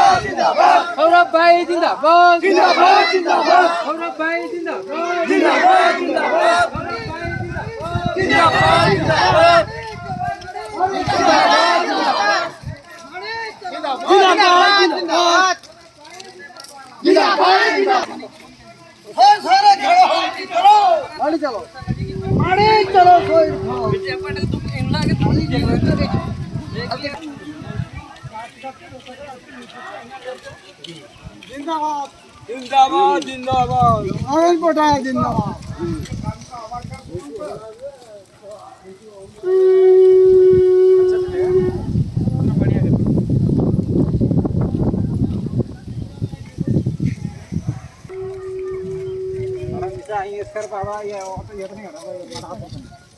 गौरव भाई जिंदाबाद जिंदाबाद जिंदाबाद गौरव भाई जिंदाबाद जिंदाबाद जिंदाबाद जिंदाबाद जिंदाबाद सारे चलो चलो चलो जिंदाबाद जिंदाबाद जिंदाबाद अनिल पटेल जिंदाबाद बाबा ये तो नहीं